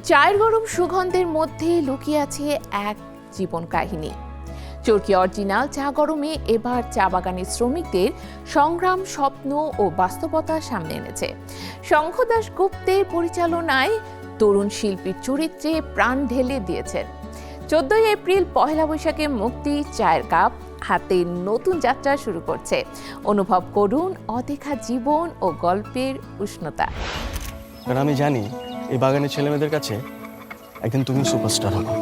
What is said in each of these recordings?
চায়ের গরম সুগন্ধের মধ্যে লুকিয়ে আছে এক জীবন কাহিনী। চরকি অরিজিনাল চা গরমে এবার চা বাগানের শ্রমিকদের সংগ্রাম, স্বপ্ন ও বাস্তবতা সামনে এনেছে। শঙ্খ দাশগুপ্তের পরিচালনায় তরুণ শিল্পীর চরিত্রে প্রাণ ঢেলে দিয়েছেন। 14 এপ্রিল পহেলা বৈশাখে মুক্তি চায়ের কাপ হাতে নতুন যাত্রা শুরু করছে। অনুভব করুন অদেখা জীবন ও গল্পের উষ্ণতা। কারণ আমি জানি এই বাগানের ছেলেমেয়েদের কাছে একদিন তুমি সুপারস্টার হবে।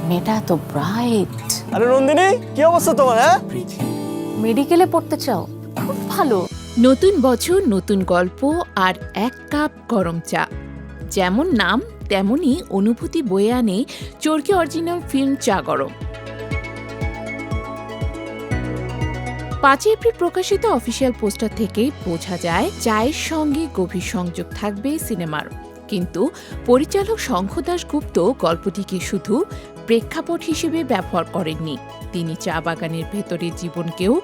মেয়েটা তো ব্রাইট। আরে নন্দিনী, কি অবস্থা তোমার? মেডিকেলে পড়তে চাও? খুব ভালো। নতুন বছর, নতুন গল্প আর এক কাপ গরম চা। যেমন নাম তেমনই অনুভূতি বয়ে আনে চরকি অরিজিনাল ফিল্ম চা গরম। 5 এপ্রিল প্রকাশিত অফিসিয়াল পোস্টার থেকে বোঝা যায় চায়ের সঙ্গে গভীর সংযোগ থাকবে সিনেমার। কিন্তু পরিচালক শঙ্খ দাশগুপ্ত গল্পটিকে শুধু প্রেক্ষাপট হিসেবে ব্যবহার করেননি, তিনি চা বাগানের ভেতরের জীবনকেও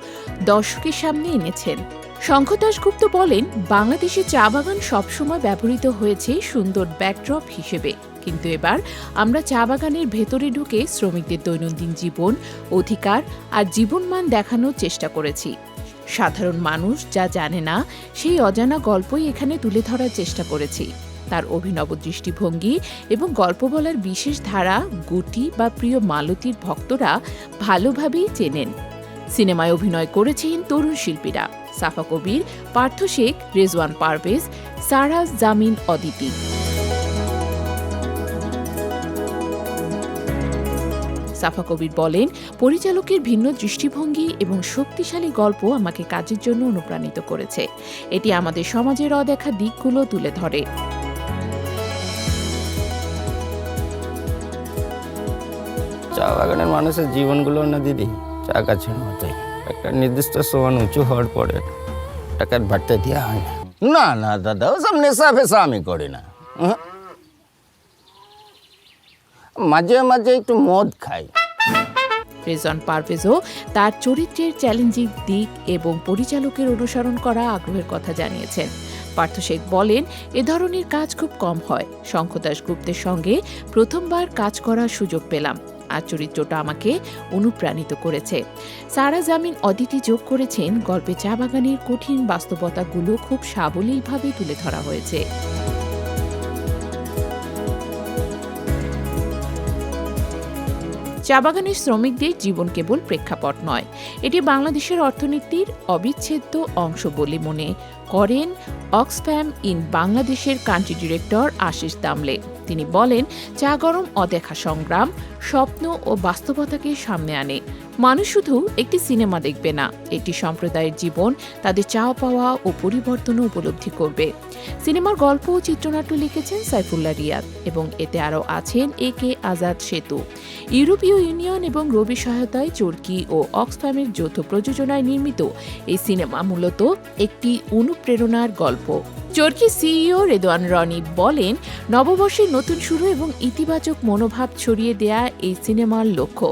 দর্শকের সামনে এনেছেন। শঙ্খ দাশগুপ্ত বলেন, বাংলাদেশে চা বাগান সবসময় ব্যবহৃত হয়েছে সুন্দর ব্যাকড্রপ হিসেবে, কিন্তু এবার আমরা চা বাগানের ভেতরে ঢুকে শ্রমিকদের দৈনন্দিন জীবন, অধিকার আর জীবনমান দেখানোর চেষ্টা করেছি। সাধারণ মানুষ যা জানে না সেই অজানা গল্পই এখানে তুলে ধরার চেষ্টা করেছি। তার অভিনব দৃষ্টিভঙ্গি এবং গল্প বলার বিশেষ ধারা গুটি বা প্রিয় মালতীর ভক্তরা ভালোভাবেই চেনেন। সিনেমায় অভিনয় করেছেন তরুণ শিল্পীরা সাফা কবির, পার্থ শেখ, রেজওয়ান পারভেজ, সারা জামিন অদিতি। সাফা কবির বলেন, পরিচালকের ভিন্ন দৃষ্টিভঙ্গি এবং শক্তিশালী গল্প আমাকে কাজের জন্য অনুপ্রাণিত করেছে। এটি আমাদের সমাজের অদেখা দিকগুলো তুলে ধরে। চা বাগানের মানুষের জীবনগুলো না দিদি চা গাছের মতোই, একটা নির্দিষ্ট সমান উঁচু হওয়ার পরে টাকার বাড়তে দেওয়া হয় না। না না দাদা, ওসব নেশা ফেশা আমি করি না। মাঝে মাঝে একটু মদ খাই। রেজওয়ান পারভেজও তার চরিত্রের চ্যালেঞ্জিং দিক এবং পরিচালকের অনুসরণ করা আগ্রহের কথা জানিয়েছেন। পার্থ শেখ বলেন, এ ধরনের কাজ খুব কম হয়। শঙ্খ দাশগুপ্তের সঙ্গে প্রথমবার কাজ করার সুযোগ পেলাম, আর চরিত্রটা আমাকে অনুপ্রাণিত করেছে। সারা জামিন অদিতি যোগ করেছেন, গল্পে চা বাগানের কঠিন বাস্তবতাগুলো খুব সাবলীলভাবে তুলে ধরা হয়েছে। চা বাগানের শ্রমিকদের জীবন কেবল প্রেক্ষাপট নয়, এটি বাংলাদেশের অর্থনীতির অবিচ্ছেদ্য অংশ বলে মনে করেন অক্সফ্যাম ইন বাংলাদেশের কান্ট্রি ডিরেক্টর আশিস দামলে। তিনি বলেন, চা গরম অদেখা সংগ্রাম, স্বপ্ন ও বাস্তবতাকে সামনে আনে। মানুষ শুধু একটি সিনেমা দেখবে না, এটি সম্প্রদায়ের জীবন, তাদের চাওয়া পাওয়া ও পরিবর্তনও উপলব্ধি করবে। সিনেমার গল্প ও চিত্রনাট্য লিখেছেন সাইফুল্লাহ রিয়াদ এবং এতে আরও আছেন একে আজাদ সেতু। ইউরোপীয় ইউনিয়ন এবং রবি সহায়তায় চরকি ও অক্সফ্যামের যৌথ প্রযোজনায় নির্মিত এই সিনেমা মূলত একটি অনুপ্রেরণার গল্প। চরকি সিইও রেদওয়ান রনি বলেন, নববর্ষের নতুন শুরু এবং ইতিবাচক মনোভাব ছড়িয়ে দেয়া এই সিনেমার লক্ষ্য।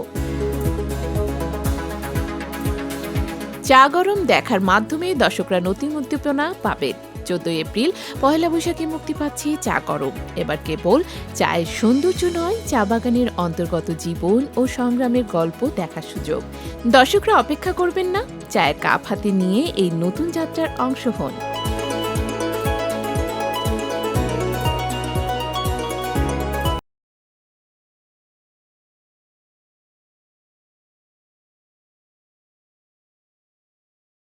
চা গরম দেখার মাধ্যমে দর্শকরা নতুন উদ্দীপনা পাবেন। 14 এপ্রিল পহেলা বৈশাখে মুক্তি পাচ্ছে চা গরম। এবার কেবল চায়ের সৌন্দর্য নয়, চা বাগানের অন্তর্গত জীবন ও সংগ্রামের গল্প দেখার সুযোগ। দর্শকরা অপেক্ষা করবেন না, চায়ের কাপ হাতে নিয়ে এই নতুন যাত্রার অংশ হন।